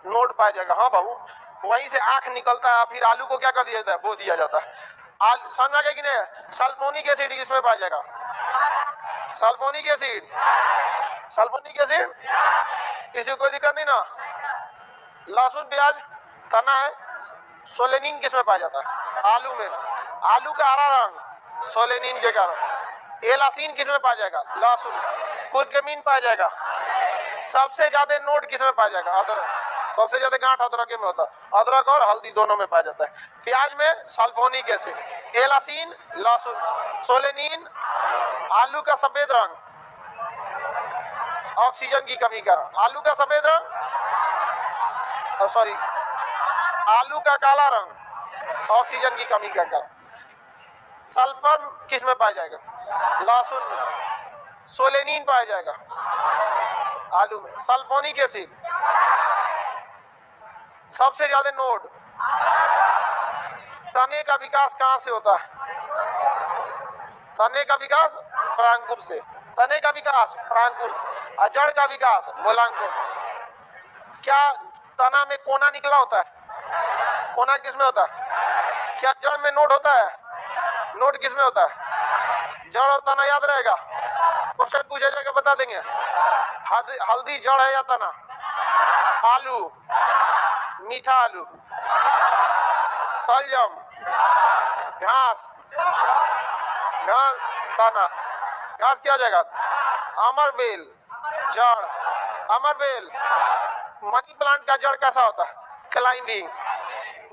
नोड पाया जाएगा। हाँ बाबू, वहीं से आंख निकलता है, फिर आलू को क्या कर दिया जाता है, बो दिया जाता है। समझ आ गया कि नहीं? सल्फोनिक एसिड किसमें पाया जाएगा? सल्फोनिक एसिड, सल्फोनिक एसिड, किसी को कोई दिक्कत नहीं ना? लहसुन प्याज तना है, सोलेनिन किसमें पाया जाता है? आलू में। आलू का हरा रंग सोलेनिन के कारण। एलासीन किसमें पाया जाएगा? लहसुन। कुरकुमिन पाया जाएगा। सबसे ज्यादा नोड किसमें पाया जाएगा? अदरक। सबसे ज्यादा गांठ अदरक में होता है। अदरक और हल्दी दोनों में पाया जाता है। प्याज में सल्फोनिक एसिड, एलासीन, लहसुन, सोलेनिन, आलू का सफेद रंग ऑक्सीजन की कमी का, आलू का सफेद रंग, सॉरी आलू का काला रंग ऑक्सीजन की कमी का कारण। सल्फर किस में पाया जाएगा? लहसुन में। सोलेनिन पाया जाएगा आलू में। सल्फोनिक एसिड, सबसे ज्यादा नोड। तने का विकास कहां से होता है? तने का विकास परांकुर से। तने का विकास परांकुर से, और जड़ का विकास मूलांकुर। क्या तना में कोना निकला होता है? कोना किसमें होता है? क्या जड़ में नोड होता है? नोड किसमें होता है? जड़ और तना याद रहेगा? क्वेश्चन पूछा जाएगा, बता देंगे। हल्दी जड़ है या तना? आलू, मीठा आलू। सलजम, घास, घास तना। घास क्या जाएगा? अमरबेल जड़। अमरबेल। मनी प्लांट का जड़ कैसा होता है? क्लाइंबिंग।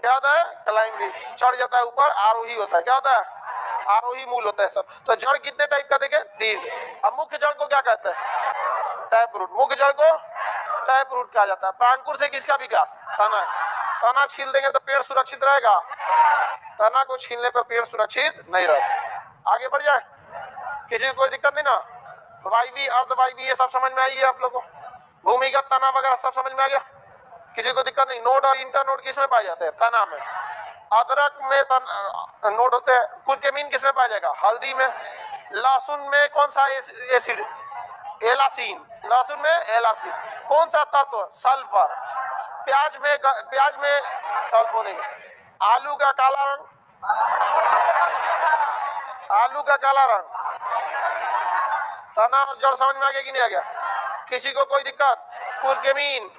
क्या होता है? क्लाइंबिंग, चढ़ जाता है ऊपर, आरोही होता है। क्या होता है? आरोही मूल होता है सब। तो जड़ कितने टाइप का देखे? 3। अब मुख्य जड़ को क्या कहते हैं? Tap root. मुख्य जड़ को टैप रूट कहा जाता है। प्रांकुर से किसका विकास? तना। तना छील देंगे तो पेड़ सुरक्षित रहेगा? तना को छीलने पर पेड़ सुरक्षित नहीं रहता। आगे बढ़ जाए, किसी को कोई दिक्कत नहीं ना? वायवी, अर्धवायवी, ये सब समझ में आई आप लोगों को? भूमिगत तना वगैरह सब समझ में आ गया? किसी को दिक्कत नहीं? नोड और इंटर नोड किसमें पाए जाते हैं? तना में। अदरक में नोड होते हैं। कुरकुमिन किसमें पाया जाएगा? हल्दी में। लहसुन में कौन सा एसिड? एलासीन। लहसुन में एलासीन। कौन सा तत्व? सल्फर। प्याज में सल्फोनिक। आलू का काला रंग, आलू का काला रंग। तना और जड़ समझ में आ गया कि नहीं आ गया? किसी को कोई दिक्कत? Curcumin,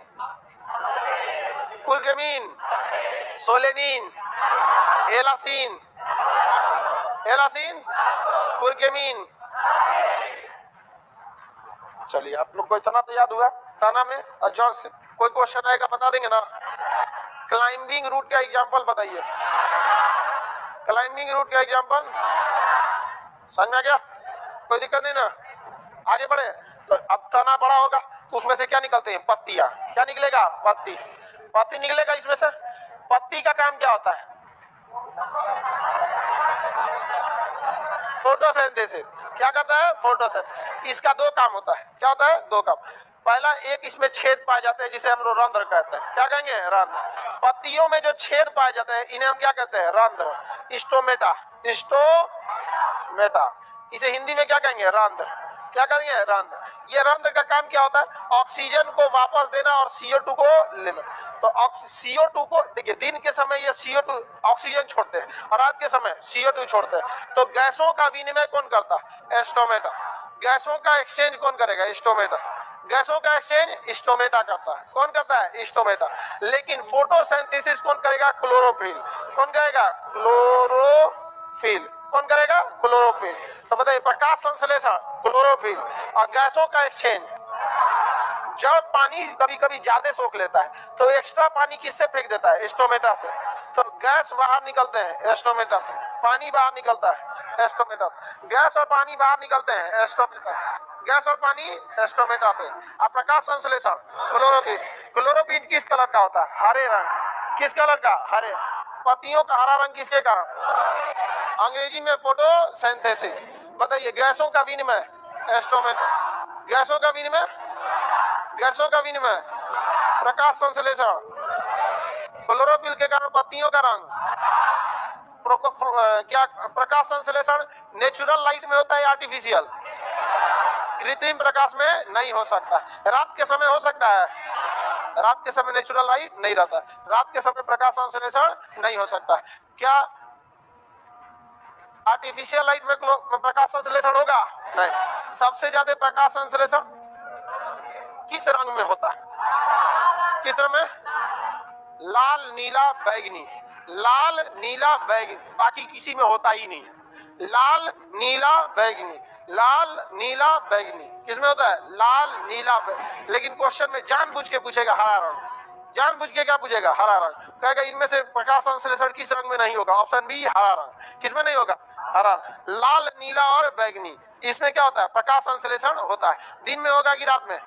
curcumin, solanine, allicin, allicin, curcumin. चलिए, आप लोग को इतना तो याद हुआ तना में और जड़ से। कोई क्वेश्चन आएगा बता देंगे ना? क्लाइंबिंग रूट का एग्जांपल बताइए। क्लाइंबिंग रूट का एग्जांपल समझ में आ गया? कोई दिक्कत नहीं ना? आगे बढ़े। तो अब तना बड़ा होगा तो उसमें से क्या निकलते हैं? पत्तियां। क्या निकलेगा? पत्ती। पत्ती निकलेगा इसमें से। पत्ती का काम क्या होता है? फोटोसिंथेसिस। क्या करता है? फोटोसिंथेसिस। इसका 2 काम होता है। क्या होता है? 2 काम। पहला, एक इसमें छेद पाए जाते हैं जिसे हम लोग रंध्र कहते हैं। क्या कहेंगे? रंध्र। पत्तियों में जो छेद पाए जाते हैं इन्हें हम क्या कहते हैं? रंध्र। स्टोमेटा। स्टोमेटा। इसे हिंदी में क्या कहेंगे? रंध्र। क्या कहेंगे? रंध्र। ये रंध्र का काम क्या होता है? ऑक्सीजन को वापस देना और CO2 को लेना। तो CO2 को देखिए, दिन के समय ये CO2 ऑक्सीजन छोड़ते हैं और रात के समय CO2 छोड़ते हैं। तो गैसों का विनिमय कौन करता है? स्टोमेटा। गैसों का एक्सचेंज कौन करेगा? स्टोमेटा। गैसों का एक्सचेंज स्टोमेटा करता है। कौन करता है? स्टोमेटा। लेकिन फोटोसिंथेसिस कौन करेगा? क्लोरोफिल। कौन करेगा? क्लोरोफिल। कौन करेगा? क्लोरोफिल। तो बताइए, प्रकाश संश्लेषण क्लोरोफिल और गैसों का एक्सचेंज। जब पानी कभी कभी ज्यादा सोख लेता है तो एक्स्ट्रा पानी किससे फेंक देता है? स्टोमेटा से। तो गैस बाहर निकलते हैं स्टोमेटा से, पानी बाहर निकलता है स्टोमेटा से। गैस और पानी बाहर निकलते हैं स्टोमेटा, गैस और पानी स्टोमेटा से। और प्रकाश संश्लेषण क्लोरोफिल। क्लोरोफिल किस कलर का होता है? हरे रंग। किस कलर का? हरे। पत्तियों का हरा रंग किसके कारण? अंग्रेजी में फोटोसिंथेसिस। बताइए, गैसों का विनिमय स्टोमेटा। गैसों का विनिमय, गैसों का विनिमय प्रकाश संश्लेषण। क्लोरोफिल के कारण पत्तियों का रंग। क्या प्रकाश संश्लेषण नेचुरल लाइट में होता है या आर्टिफिशियल? कृत्रिम प्रकाश में नहीं हो सकता। रात के समय हो सकता है, रात के समय नेचुरल लाइट नहीं रहता, रात के समय प्रकाश संश्लेषण नहीं हो सकता। क्या आर्टिफिशियल लाइट में प्रकाश संश्लेषण होगा? नहीं। सबसे ज्यादा प्रकाश संश्लेषण किस रंग में होता है? किस रंग में? लाल, नीला, बैगनी। लाल, नीला, बैगनी, बाकी किसी में होता ही नहीं है। लाल, नीला, बैगनी, लाल, नीला, बैगनी, किसमें होता है? लाल, नीला, बैगनी। लेकिन क्वेश्चन में जानबूझ के पूछेगा हरा रंग। जानबूझ के क्या पूछेगा? हरा रंग। कहेगा इनमें से प्रकाश संश्लेषण किस रंग में नहीं होगा? ऑप्शन बी, हरा रंग। किसमें नहीं होगा? हरा। लाल, नीला और बैगनी, इसमें क्या होता है? प्रकाश संश्लेषण होता है। दिन में होगा कि रात में?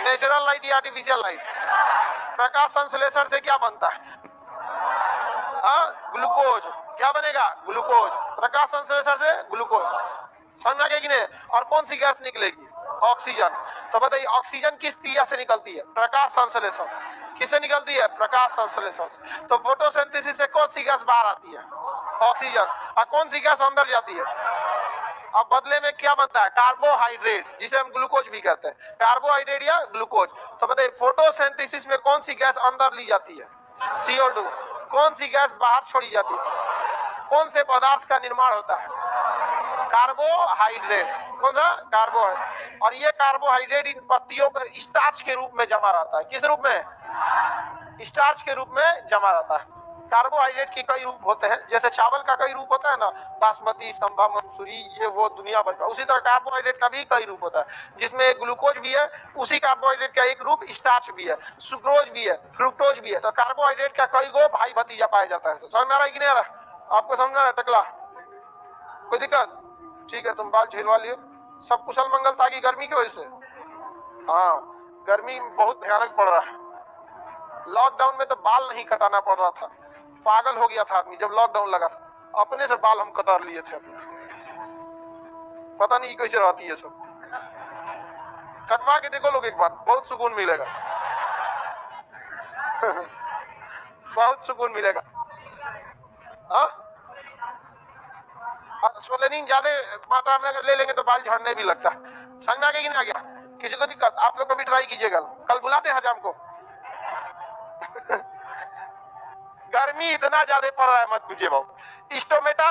नेचुरल लाइट या आर्टिफिशियल लाइट? प्रकाश संश्लेषण से क्या बनता है? ग्लूकोज। क्या बनेगा? ग्लूकोज। प्रकाश संश्लेषण से ग्लूकोज। समझ गए कि नहीं? और कौन सी गैस निकलेगी? ऑक्सीजन। तो बताइए ऑक्सीजन किस क्रिया से निकलती है? प्रकाश संश्लेषण। किससे निकलती है? प्रकाश संश्लेषण से। तो फोटोसिंथेसिस से कौन सी गैस बाहर आती है? ऑक्सीजन। और कौन सी गैस अंदर जाती है? अब बदले में क्या बनता है? कार्बोहाइड्रेट, जिसे हम ग्लूकोज भी कहते हैं। कार्बोहाइड्रेट या ग्लूकोज। तो बताइए फोटोसिंथेसिस में कौन सी गैस अंदर ली जाती है? CO2। कौन सी गैस बाहर छोड़ी जाती है? कौन से पदार्थ का निर्माण होता है? कार्बोहाइड्रेट। कौन सा? कार्बोहाइड्रेट। और ये कार्बोहाइड्रेट इन पत्तियों पर स्टार्च के रूप में जमा रहता है। किस रूप में? स्टार्च के रूप में जमा रहता है। कार्बोहाइड्रेट के कई रूप होते हैं, जैसे चावल का कई रूप होता है ना, बासमती, संभा, मंसूरी, ये वो दुनिया भर का। उसी तरह कार्बोहाइड्रेट का भी कई रूप होता है, जिसमें ग्लूकोज भी है, उसी कार्बोहाइड्रेट का एक रूप स्टार्च भी है, सुक्रोज भी है, फ्रुक्टोज भी है। तो कार्बोहाइड्रेट का कई गो भाई भतीजा पाया जाता है। समझ में आ रहा है कि नहीं आ रहा? आपको समझ में आ रहा है? टकला कोई दिक्कत? ठीक है, तुम बाल छिलवा लियो। सब कुशल मंगल था कि गर्मी की वजह से? हाँ, गर्मी बहुत भयानक पड़ रहा है। लॉकडाउन में तो बाल नहीं कटाना पड़ रहा था, पागल हो गया था आदमी जब लॉकडाउन लगा था। अपने से बाल हम कतर लिए थे अपने। पता नहीं कैसे रहती है सब। कटवा के देखो लोग एक बार, बहुत सुकून मिलेगा। बहुत सुकून मिलेगा। सोलेनिन ज्यादा मात्रा में अगर ले लेंगे तो बाल झड़ने भी लगता है। समझ में आ गया कि नहीं आ गया? किसी को दिक्कत? आप लोग को भी ट्राई कीजिएगा। कल बुलाते हैं हजाम को। गर्मी इतना ज्यादा पड़ रहा है मत पूछिए बाबू। स्टोमेटा,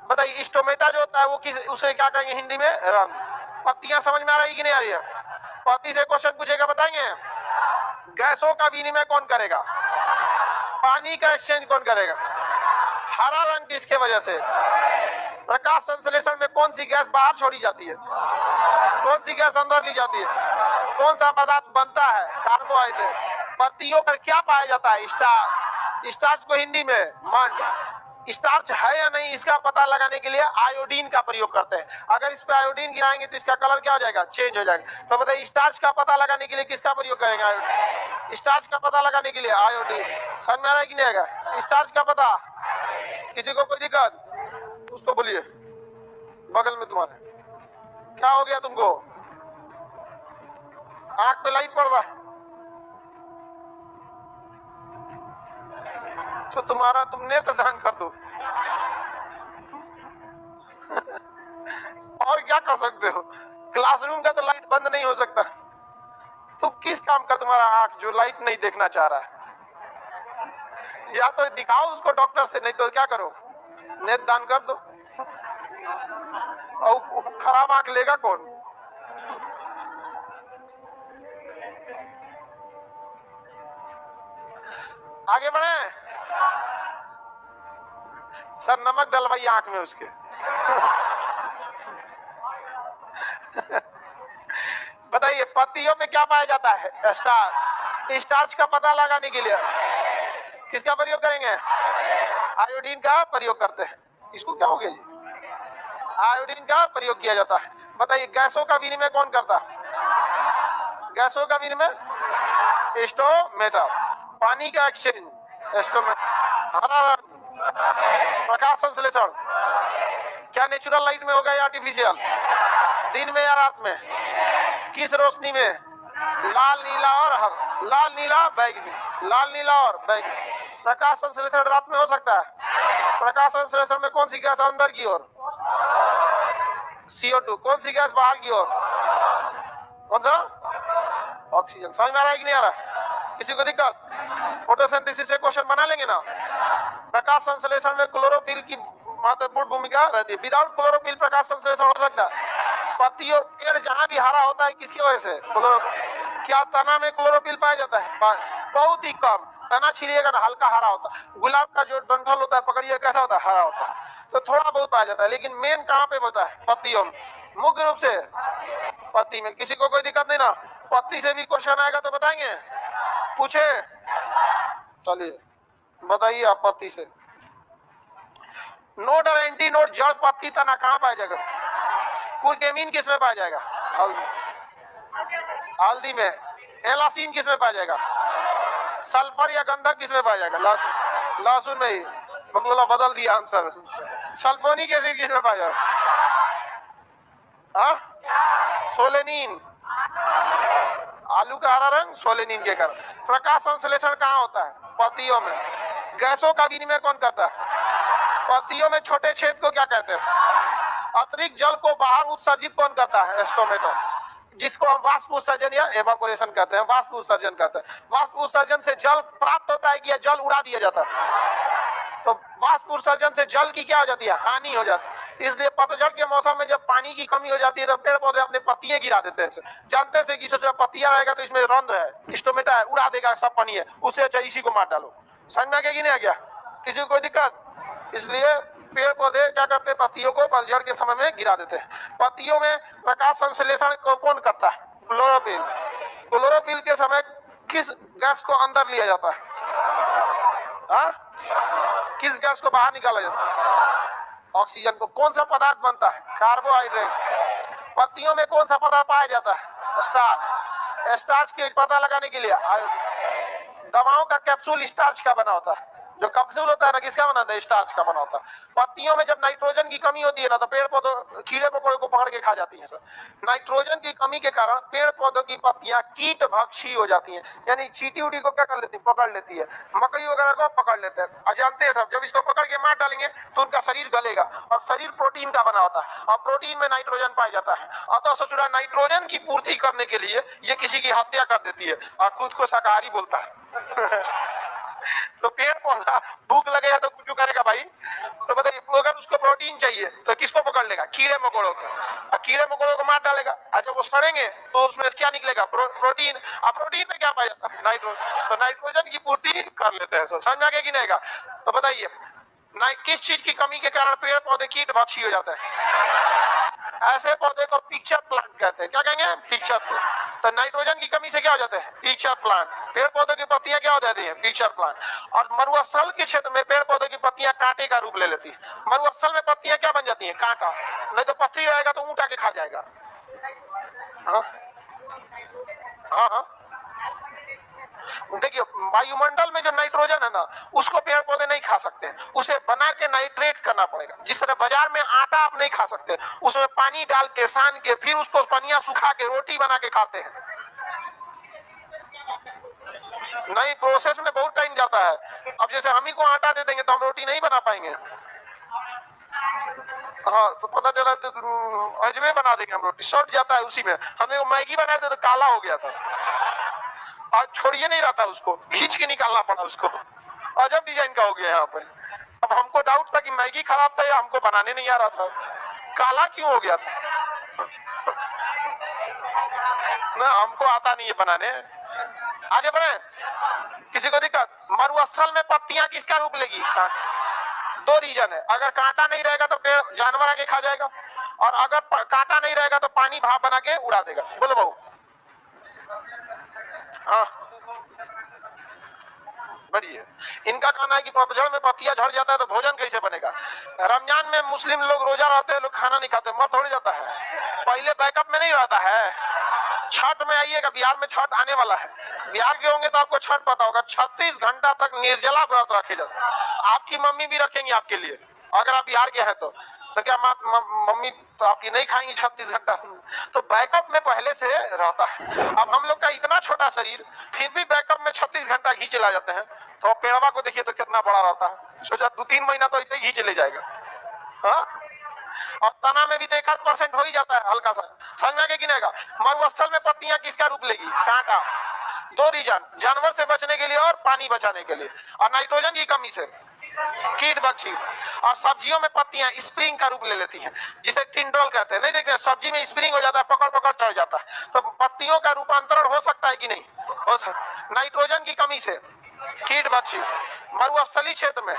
बताइए स्टोमेटा जो होता है वो किस, उसे क्या कहेंगे हिंदी में? रंग। पत्तियां समझ में आ रही कि नहीं आ रही है? पत्ती से क्वेश्चन पूछेगा, बताएंगे? गैसों का विनिमय कौन करेगा? पानी का एक्सचेंज कौन करेगा? हरा रंग किसके वजह से? प्रकाश संश्लेषण में कौन सी गैस बाहर छोड़ी जाती है? कौन सी गैस अंदर ली जाती है? कौन सा पदार्थ बनता है? कार्बोहाइड्रेट। पत्तियों पर क्या पाया जाता है? स्टार्च। स्टार्च को हिंदी में मंड। स्टार्च है या नहीं इसका पता लगाने के लिए आयोडीन का प्रयोग करते हैं। अगर इस पे आयोडीन गिराएंगे तो इसका कलर क्या हो जाएगा? चेंज हो जाएगा। तो बताइए स्टार्च का पता लगाने के लिए किसका प्रयोग करेंगे? आयोडीन। स्टार्च का पता लगाने के लिए आयोडीन। समझ में आ रहा है कि नहीं आएगा? स्टार्च का पता? किसी को कोई दिक्कत? उसको बोलिए बगल में तुम्हारे, क्या हो गया तुमको? आंख पे लाइट पड़ रहा है तो तुम्हारा, तुम नेत्र दान कर दो। और क्या कर सकते हो? क्लासरूम का तो लाइट बंद नहीं हो सकता। तो किस काम का तुम्हारा आंख जो लाइट नहीं देखना चाह रहा है? या तो दिखाओ उसको डॉक्टर से, नहीं तो क्या करो? नेत्र दान कर दो। और खराब आंख लेगा कौन? आगे बढ़े। सर नमक डलवाइए आंख में उसके। बताइए पत्तियों पे क्या पाया जाता है? स्टार्च। स्टार्च का पता लगाने के लिए किसका प्रयोग करेंगे? आयोडीन का प्रयोग करते हैं। इसको क्या हो गया जी? आयोडीन का प्रयोग किया जाता है। बताइए गैसों का विनिमय कौन करता है? गैसों का विनिमय स्टोमेटा। पानी का एक्सचेंज स्टोमेटा। हरा रंग प्रकाश संश्लेषण क्या नेचुरल लाइट में होगा या आर्टिफिशियल? दिन में या रात में? किस रोशनी में? लाल, नीला और हरा। लाल, नीला, बैगनी। लाल, नीला और बैगनी। प्रकाश संश्लेषण रात में हो सकता है। प्रकाश संश्लेषण में कौन सी गैस अंदर की ओर? CO2। कौन सी गैस बाहर की ओर? कौन सा? ऑक्सीजन। समझ में आ रहा है कि नहीं आ रहा? किसी को दिक्कत? फोटोसिंथेसिस से क्वेश्चन बना लेंगे ना। प्रकाश संश्लेषण में क्लोरोफिल की महत्वपूर्ण भूमिका रहती है। विदाउट क्लोरोफिल प्रकाश संश्लेषण हो सकता है? पत्तियों पेड़ जहां भी हरा होता है किसकी वजह से? क्या तना में क्लोरोफिल पाया जाता है? बहुत ही कम। तना छिड़िएगा ना हल्का हरा होता है। गुलाब का जो डंठल होता है पकड़िए कैसा होता है? हरा होता है। तो थोड़ा बहुत पाया जाता है, लेकिन मेन कहाँ पे होता है? पत्तियों में, मुख्य रूप से पत्ती में। किसी को कोई दिक्कत नहीं ना? पत्ती से भी क्वेश्चन आएगा तो बताएंगे, पूछे। चलिए बताइए आप पत्ती से। नोड और एंटी नोड जड़ पत्ती तना कहाँ पाया जाएगा? कुरकेमीन किस में पाया जाएगा? हल्दी में। एलासीन किस में पाया जाएगा? सल्फर या गंधक किस में पाया जाएगा? लहसुन। लहसुन में ही। बकलोला बदल दिया आंसर। सल्फोनिक एसिड किस में पाया जाएगा? सोलेनिन। आलू का हरा रंग सोलेनिन के कारण। प्रकाश संश्लेषण कहाँ होता है? पत्तियों में। गैसों का विनिमय कौन करता है? पत्तियों में छोटे छेद को क्या कहते हैं? अतिरिक्त जल को बाहर उत्सर्जित कौन करता है? स्टोमेटो, जिसको हम वाष्प उत्सर्जन या एवापोरेशन कहते हैं। वाष्प उत्सर्जन कहते हैं। वाष्प उत्सर्जन से जल प्राप्त होता है कि जल उड़ा दिया जाता है? तो वाष्प उत्सर्जन से जल की क्या हो जाती है? हानि हो जाती है। इसलिए पतझड़ के मौसम में जब पानी की कमी हो जाती है तो पेड़ पौधे अपने पत्तियां गिरा देते हैं। जानते हैं कि पत्तियां रहेगा तो इसमें रंध्र है, स्टोमेटा है, उड़ा देगा सब पानी है। उससे अच्छा इसी को मार डालो। समझ में आ गया कि नहीं आ गया? किसी को कोई दिक्कत? इसलिए पेड़ पौधे क्या करते हैं? पत्तियों को पतझड़ के समय में गिरा देते हैं। पत्तियों में प्रकाश संश्लेषण को कौन करता है? क्लोरोफिल। क्लोरोफिल के समय किस गैस को अंदर लिया जाता है? किस गैस को बाहर निकाला जाता है? ऑक्सीजन को। कौन सा पदार्थ बनता है? कार्बोहाइड्रेट। पत्तियों में कौन सा पदार्थ पाया जाता है? स्टार्च। स्टार्च के पता लगाने के लिए दवाओं का कैप्सूल स्टार्च का बना होता है। जो कैप्सूल होता है ना, किसका बना होता है? स्टार्च का बना होता है। पत्तियों में जब नाइट्रोजन की कमी होती है ना तो पेड़ पौधों कीड़े मकोड़े को पकड़ के खा जाती हैं। सर, नाइट्रोजन की कमी के कारण पेड़ पौधों की पत्तियां कीट भक्षी हो जाती हैं, यानी चींटी उटी को क्या कर लेती है? पकड़ लेती है। मकड़ी वगैरह को पकड़ लेते हैं। और जानते हैं सब, जब इसको पकड़ के मार डालेंगे तो उनका शरीर गलेगा। और शरीर प्रोटीन का बना होता है और प्रोटीन में नाइट्रोजन पाया जाता है। अतः सचुरा नाइट्रोजन की पूर्ति करने के लिए ये किसी की हत्या कर देती है और खुद को शाकाहारी बोलता है। तो पेड़ पौधा भूख लगेगा तो कुछ करेगा भाई। तो बताइए, अगर उसको प्रोटीन चाहिए तो किसको पकड़ लेगा? कीड़े मकोड़ों को। कीड़े मकोड़ों को मार डालेगा और जब वो सड़ेंगे तो उसमें क्या निकलेगा? प्रोटीन। और प्रोटीन में क्या पाया जाता है? नाइट्रोजन। तो नाइट्रोजन की पूर्ति कर लेते हैं। समझ में आ गया कि नहीं? तो बताइए, किस चीज की कमी के कारण पेड़ पौधे कीट भक्षी हो जाते हैं? ऐसे पौधे को पिक्चर प्लांट कहते हैं। क्या कहेंगे? Pitcher plant. तो नाइट्रोजन की कमी से क्या हो जाते हैं? Pitcher plant. पेड़ पौधों की पत्तियां क्या हो जाती हैं? Pitcher plant. और मरुस्थल के क्षेत्र में पेड़ पौधों की पत्तियां कांटे का रूप ले लेती है। मरुस्थल में पत्तियां क्या बन जाती हैं? कांटा। नहीं तो पत्ती रहेगा तो ऊंट आके खा जाएगा। हाँ हाँ, देखिए वायुमंडल में जो नाइट्रोजन है ना उसको पेड़ पौधे नहीं खा सकते, उसे बना के नाइट्रेट करना पड़ेगा। जिस तरह बाजार में आटा आप नहीं खा सकते, उसमें पानी डाल के सान के फिर उसको पनिया सुखा के रोटी बना के खाते हैं। नहीं, प्रोसेस में बहुत टाइम जाता है। अब जैसे हम ही को आटा दे देंगे तो हम रोटी नहीं बना पाएंगे। हाँ, तो पता चला तो अजमे बना देंगे हम रोटी, सट जाता है उसी में। हमने वो मैगी बनाया था तो काला हो गया था, आज छोड़िए नहीं रहा था, उसको खींच के निकालना पड़ा उसको। अजब डिजाइन का हो गया यहाँ पे। अब हमको डाउट था कि मैगी खराब था या हमको बनाने नहीं आ रहा था, काला क्यों हो गया था। ना हमको आता नहीं है बनाने। आगे बढ़े, किसी को दिक्कत? मरुस्थल में पत्तियां किसका रूप लेगी? दो रीजन है, अगर कांटा नहीं रहेगा तो पेड़ जानवर आके खा जाएगा, और अगर कांटा नहीं रहेगा तो पानी भाप बना के उड़ा देगा। बोलो बहू। हाँ बढ़िए। इनका कहना है कि पतझड़ में पत्तियां झड़ जाता है तो भोजन कैसे बनेगा? रमजान में मुस्लिम लोग रोजा रहते हैं, लोग खाना नहीं खाते, मर थोड़ी जाता है, पहले बैकअप में नहीं रहता है। छठ में आइएगा, बिहार में छठ आने वाला है, बिहार के होंगे तो आपको छठ पता होगा। 36 घंटा तक निर्जला व्रत रखे जाते, आपकी मम्मी भी रखेंगी आपके लिए, अगर आप बिहार के हैं तो क्या मम्मी तो आपकी नहीं खाएंगी 36 घंटा? तो बैकअप में पहले से रहता है। अब हम लोग का इतना छोटा शरीर फिर भी बैकअप में 36 घंटा घी चला जाते हैं, तो पेड़वा को देखिए तो कितना बड़ा रहता है। सोचा 2-3 महीना तो ऐसे घी चले जाएगा। हाँ, और तना में भी तो 1% हो ही जाता है हल्का सा। समझ में आगे कि नहीं? मरुस्थल में पत्तियां किसका रूप लेगी? कांटा। दो रीजन, जानवर से बचने के लिए और पानी बचाने के लिए, और नाइट्रोजन की कमी से कीट बख्शी। और सब्जियों में पत्तियां स्प्रिंग का रूप ले लेती हैं, जिसे टिंड्रोल कहते हैं। नहीं देखते हैं सब्जी में स्प्रिंग हो जाता है, पकड़ पकड़ चढ़ जाता है, तो पत्तियों का रूपांतरण हो सकता है कि नहीं हो सकता। नाइट्रोजन की कमी से कीट बख्शी। मरुस्थलीय क्षेत्र में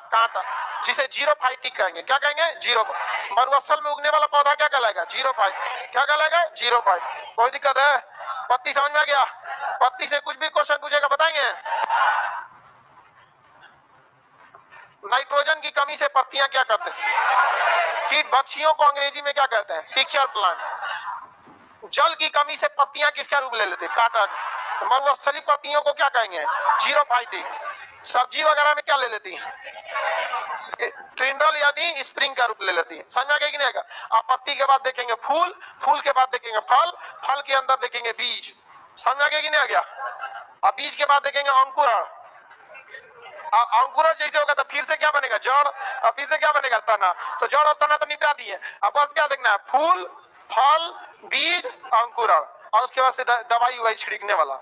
कांटा, जिसे जीरोफाइटिक कहेंगे। क्या कहेंगे? जीरो। मरुस्थल में उगने वाला पौधा क्या कहलाएगा? जीरोफाइट। क्या कहलाएगा? जीरोफाइट। कोई दिक्कत है? पत्ती समझ में आ गया? पत्ती से कुछ भी क्वेश्चन पूछेगा बताएंगे। नाइट्रोजन की कमी से पत्तियां क्या करते हैं? कीट बख्शियों को अंग्रेजी में क्या कहते हैं? Pitcher plant. जल की कमी से पत्तियां किसका रूप ले लेते हैं? कांटा। मरुस्थलीय पत्तियों को क्या कहेंगे? जीरोफाइटिक। सब्जी वगैरह में क्या ले लेती है? ट्रिंडल यानी स्प्रिंग का रूप ले लेती है। समझ में आ गया कि नहीं आएगा? आप पत्ती के बाद देखेंगे फूल, फूल के बाद देखेंगे फल, फल के अंदर देखेंगे बीज। समझ में आ गया कि नहीं आ गया? अब बीज के बाद देखेंगे अंकुरण। अंकुरण जैसे होगा तो फिर से क्या बनेगा? जड़। और फिर से क्या बनेगा? तना। तो जड़ और तना तो निपटा दिए, अब बस क्या देखना है? फूल, फल, बीज, अंकुरण, और उसके बाद से दवाई वही छिड़कने वाला।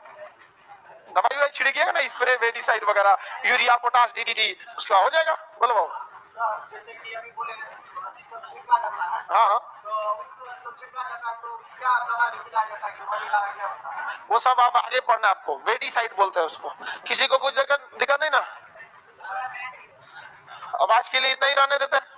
दवाई वही छिड़किएगा ना, स्प्रे, वेडिसाइड वगैरह, यूरिया, पोटास, डीडीटी, उसका हो जाएगा। बोलो बाबू। हाँ हाँ, वो सब आप आगे पढ़ना, आपको वेडिसाइड बोलते हैं उसको। किसी को कुछ दिक्कत नहीं ना? अब आज के लिए इतना ही रहने देते हैं।